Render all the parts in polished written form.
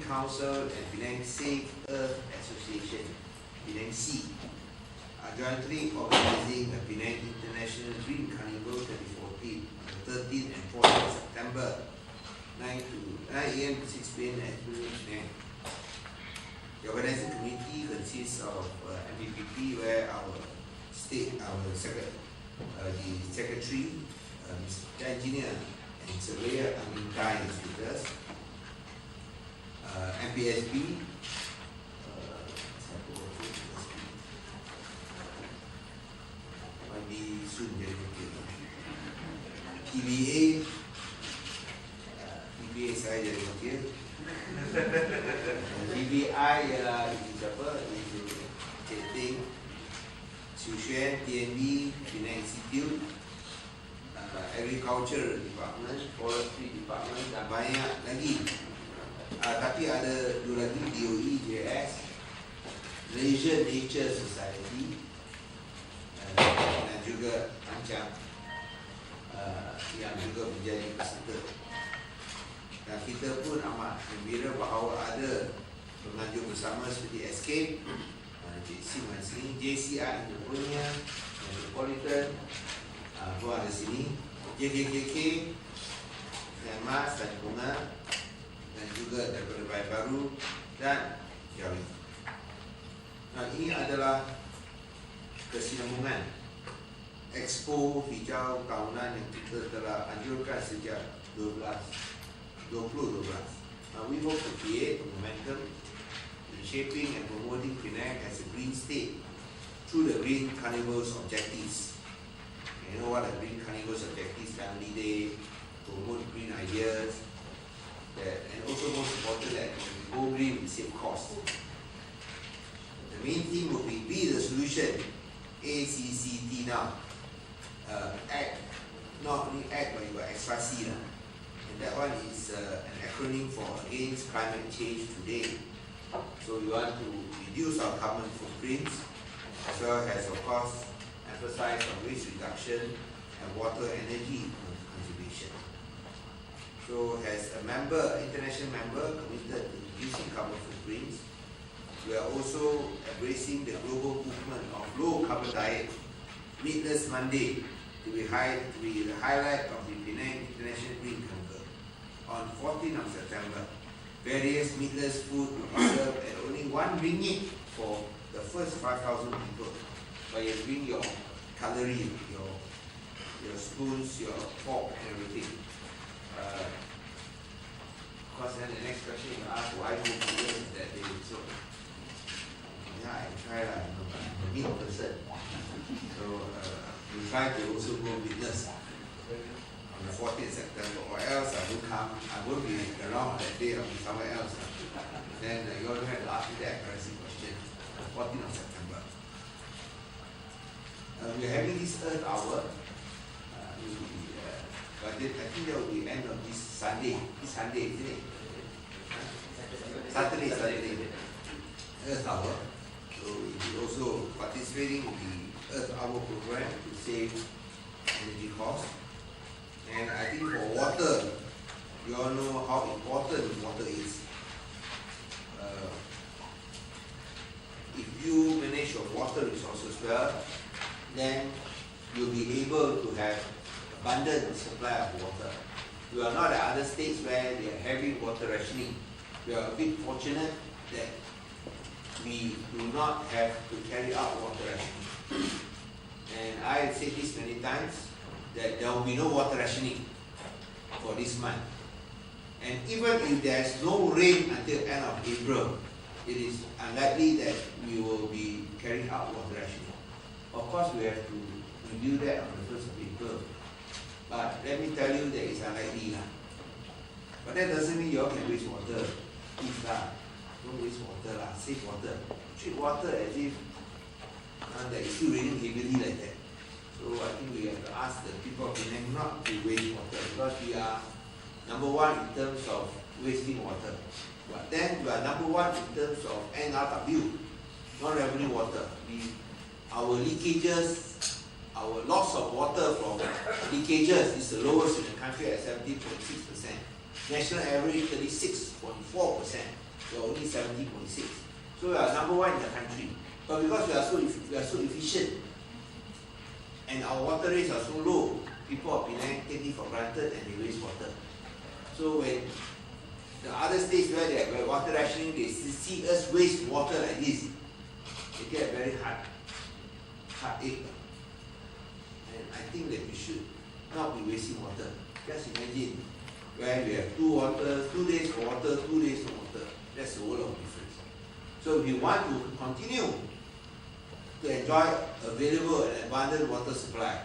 Green Council and Penang Safe Earth Association, Penang C, are jointly organizing a Penang International Green Carnival 2014 on the 13th and 14th September, 9 a.m. to 6 p.m. at Penang. The organizing committee consists of MPPP, where the secretary, the engineer and surveyor Amintai is with us. MPSB, might be soon jadi wakil. PBA saya jadi wakil. PBI ialah siapa? Cik Ting, Siu Xuan, TNB, Penang Institute, Agriculture Department, Forestry Department dan banyak lagi. Tapi ada dua lagi, DOE, JS, Malaysia Nature Society dan juga Ancang yang juga menjadi peserta. Dan kita pun amat gembira bahawa ada penganjur bersama seperti Escape, JC JCI Indonesia, Metropolitan, pun ada sini, JKKK, dan Mas dan Bunga, dan juga daripada Baik Baru dan Jawi. Nah, ini adalah kesinambungan Expo Hijau tahunan yang kita telah anjurkan sejak 2012. Now, we hope to create a momentum in shaping and promoting Penang as a green state through the Green Carnival's objectives. You know what the Green Carnival's objectives? Family Day, promote green ideas, and also most important that when we go green, we save costs. The main theme will be the solution, ACCT now. Act, not only act, but you got extra C now. And that one is an acronym for Against Climate Change Today. So we want to reduce our carbon footprints, as well as, of course, emphasize on waste reduction and water energy conservation. So as a international member committed to reducing carbon footprints, we are also embracing the global movement of low carbon diet, Meatless Monday, to be the highlight of the Penang International Green Carnival. On 14th of September, various meatless food will be served at only RM1 for the first 5,000 people. But you bring your cutlery, your spoons, your fork, and everything. Of course, then the next question you ask, why go vegan that day? So, yeah, I try lah. I'm a meat person, so we try to also go meatless on the 14th September, or else I won't come. I won't be around that day. I'll be somewhere else. Then you also have to ask me that embarrassing question. 14th of September. We're having this Earth Hour. But I think that will be end of this Sunday. This Sunday, isn't it? Saturday. Earth Hour. So we're also participating in the Earth Hour program to save energy costs. And I think for water, you all know how important water is. If you manage your water resources well, then you'll be able to have abundant supply of water. We are not like other states where they are having water rationing. We are a bit fortunate that we do not have to carry out water rationing. And I have said this many times, that there will be no water rationing for this month. And even if there is no rain until end of April, it is unlikely that we will be carrying out water rationing. Of course, we have to review that on the 1st of April. But let me tell you that it's unlikely. But that doesn't mean you all can waste water. Please don't waste water, save water. Treat water as if that it's still raining heavily like that. So I think we have to ask the people of Penang not to waste water, because we are number one in terms of wasting water. But then we are number one in terms of NRW, non-revenue water. Our leakages, our loss of water from leakages is the lowest in the country at 70.6%. National average 36.4%. we are only 70.6. So we are number one in the country. But because we are so efficient, and our water rates are so low, people of Penang take it for granted and they waste water. So when the other states where they have water rationing, they see us waste water like this, they get a very heartache. And I think that we should not be wasting water. Just imagine where we have 2 days for water, 2 days for water. That's a world of difference. So if we want to continue to enjoy available and abundant water supply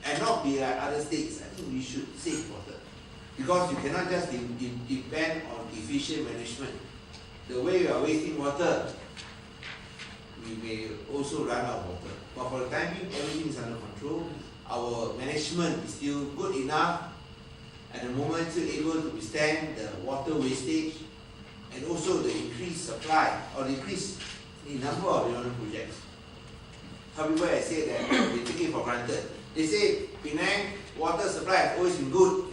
and not be like other states, I think we should save water. Because you cannot just depend on efficient management. The way we are wasting water, we may also run out of water. But for the time being, everything is under control. Our management is still good enough at the moment to able to withstand the water wastage and also the increased supply or the increase in number of development projects. Some people have said that they take it for granted. They say Penang water supply has always been good.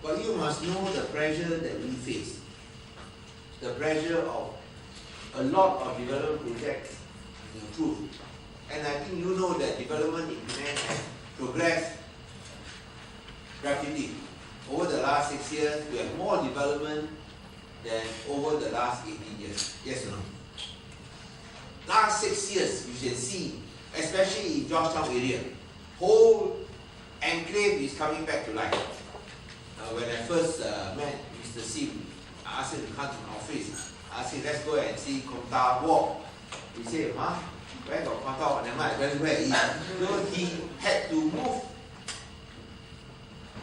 But you must know the pressure that we face. The pressure of a lot of development projects to improve. And I think you know that development in Penang has progressed rapidly. Over the last 6 years, we have more development than over the last 18 years. Yes or no? Last 6 years, you can see, especially in Georgetown area, whole enclave is coming back to life. When I first met Mr. Sim, I asked him to come to my office. I said, let's go and see Komta Walk. He said, huh? Where got Komta Walk? Never mind, where is it? So he had to move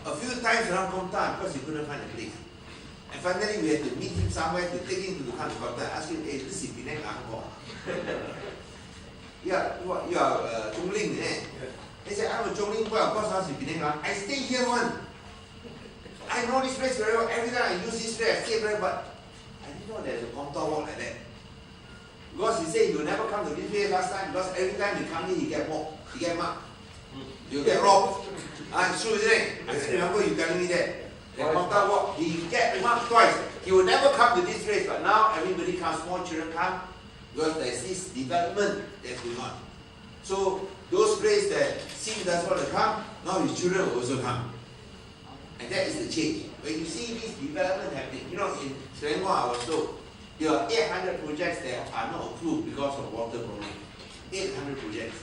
a few times around Komta because he couldn't find a place. And finally, we had to meet him somewhere to take him to the country Komta. I asked him, hey, this is Penang Angkor. Yeah, you are Chongling, eh? He said, I'm a Chongling boy, of course I was in Penang. I stay here one. I know this place very well. Every time I use this place, I stay very well. But I didn't know there's a Komta Walk like that. Because he said he will never come to this place last time because every time he come here, he get mocked. He get marked. You get robbed. It's true, isn't it? I still remember you telling me that. The Komta Walk, he get marked twice. He will never come to this place, but now everybody comes, small children come, because there's this development that's going on. So those places that Sim does want to come, now his children will also come. And that is the change. When you see this development happening, you know, in Selangor I was told, there are 800 projects that are not approved because of water problem. 800 projects.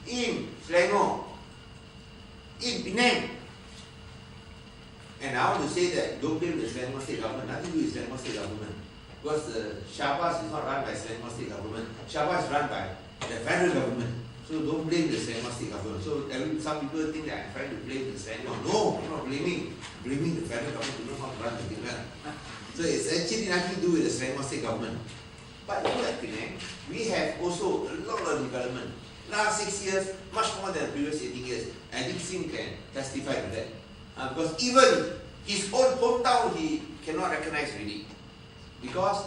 In Selangor, in Penang. And I want to say that don't blame the Selangor state government, nothing to do with Selangor state government. Because the Shabas is not run by Selangor state government. Shabas is run by the federal government. So don't blame the Selangor state government. So some people think that I'm trying to blame the Selangor. No, I'm not blaming. Blaming the federal government to know how to run the thing. So it's actually nothing to do with the Selangor state government. But look at Penang, we have also a lot of development. Last 6 years, much more than the previous 18 years. I think Sim can testify to that. Because even his own hometown, he cannot recognize really. Because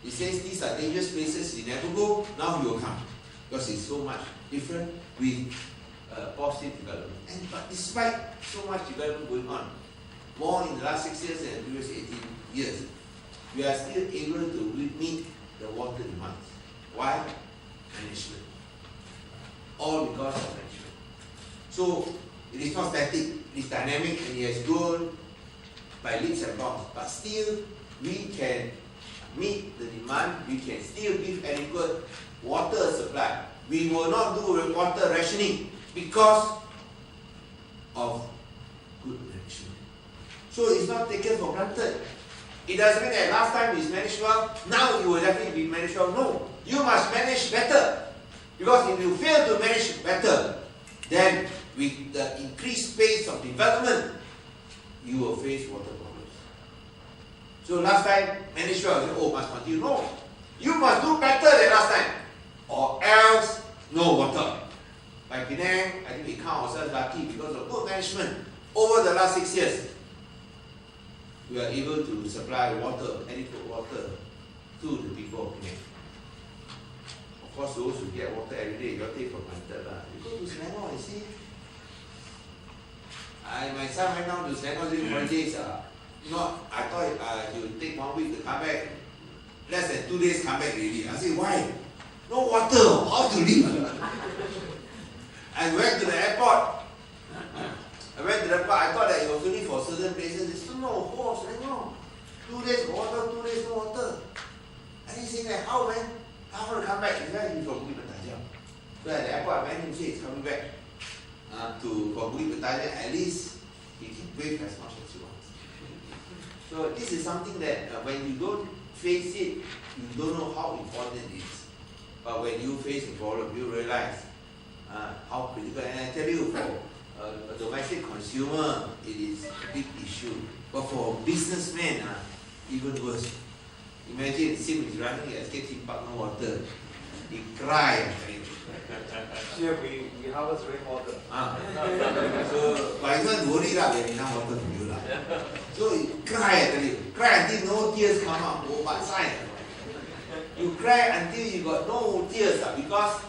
he says these are dangerous places, he never go, now he will come. Because it's so much different with positive development. But despite so much development going on, more in the last 6 years than the previous 18 years, we are still able to meet the water demands. Why? Management. All because of management. So it is not static, it is dynamic, and it has grown by leaps and bounds. But still, we can meet the demand, we can still give adequate water supply. We will not do water rationing because of good management. So it's not taken for granted. It doesn't mean that last time it's managed well, now you will definitely be managed well. No, you must manage better. Because if you fail to manage better, then with the increased pace of development, you will face water problems. So last time, manage well, you say, oh, must continue. No, you must do better than last time, or else no water. By Penang, I think we count ourselves lucky because of good management. Over the last 6 years, we are able to supply water, adequate water, to the people of Penang. Of course, those who get water every day, you take for granted. You go to Selangor and see. My son went down to Selangor during holidays. Not, I thought he would take 1 week to come back. Less than 2 days come back already. I said, why? No water, how to live? I went to the airport. I thought that it was only for certain places. They said, no, horse, no. 2 days water, 2 days no water. And he said, like, how, man? How to come back? He said, he's from Bukit Penang. So at the airport, I met him, he said he's coming back for Bukit Penang. At least he can wave as much as he wants. So this is something that when you don't face it, you don't know how important it is. But when you face the problem, you realize how critical. And I tell you, for a domestic consumer, it is a big issue. But for a businessman, even worse. Imagine Sim is running at escape theme park, no water. He cries. Here we harvest rainwater. So, but it's not worried that we have enough water for you. So he cry, I tell you. Cry until no tears come out. Oh, but sign. You cry until you got no tears because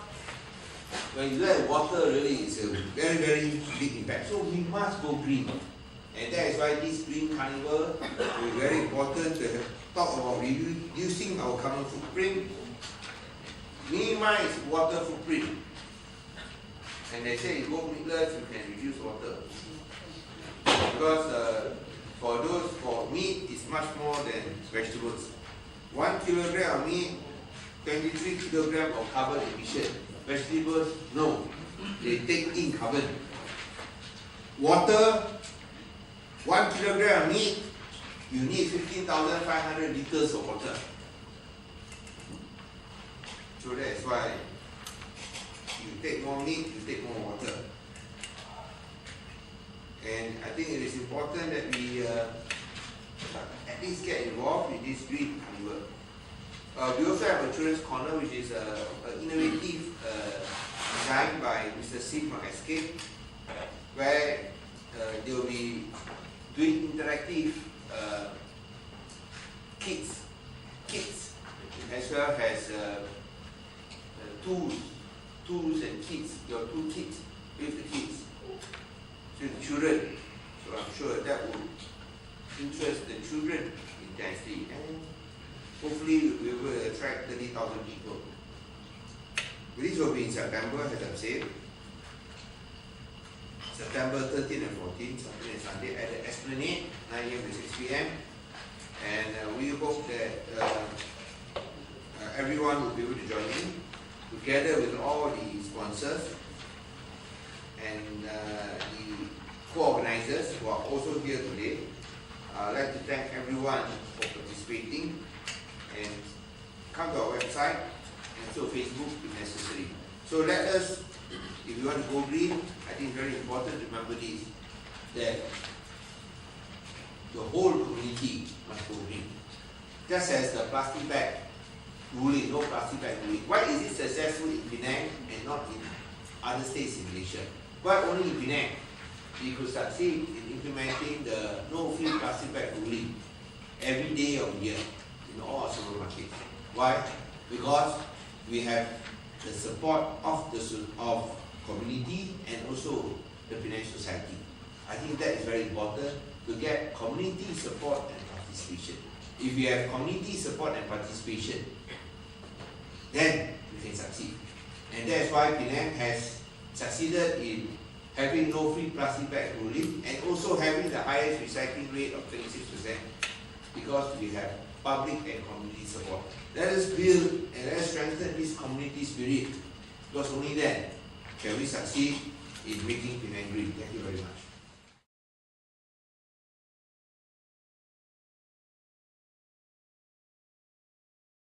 when you don't have water, really, it's a very, very big impact. So we must go green. And that is why this Green Carnival is very important to talk about reducing our carbon footprint, minimize water footprint. And they say, go meatless, you can reduce water. Because for meat, it's much more than vegetables. 1 kilogram of meat, 23 kilograms of carbon emission. Vegetables, no. They take in carbon. Water, 1 kilogram of meat, you need 15,500 liters of water. So that's why you take more meat, you take more water. And I think it is important that we at least get involved in this Green Carnival. We also have a children's corner, which is an innovative design by Mr. Sim from Escape, where they will be doing interactive kits, as well as tools and kits, your tool kits with the kids, to the children. So I'm sure that will interest the children intensely, and hopefully we will attract 30,000 people. This will be in September, as I've said. September 13 and 14, Saturday and Sunday at the Esplanade, 9 AM to 6 PM. And we hope that everyone will be able to join in, together with all the sponsors and the co-organizers who are also here today. I'd like to thank everyone for participating, and come to our website and also Facebook if necessary. So let us, if you want to go green, I think it's very important to remember this, that the whole community must go green. Just as the plastic bag ruling, no plastic bag ruling. Why is it successful in Penang and not in other states in Malaysia? Why only in Penang? We could succeed in implementing the no free plastic bag ruling every day of the year in all our supermarkets. Why? Because we have the support of the community and also the Penang society. I think that is very important, to get community support and participation. If we have community support and participation, then we can succeed. And that's why Penang has succeeded in having no free plastic bag ruling and also having the highest recycling rate of 26%, because we have public and community support. Let us build and let us strengthen this community spirit, because only then can we succeed in making Penang green. Thank you very much.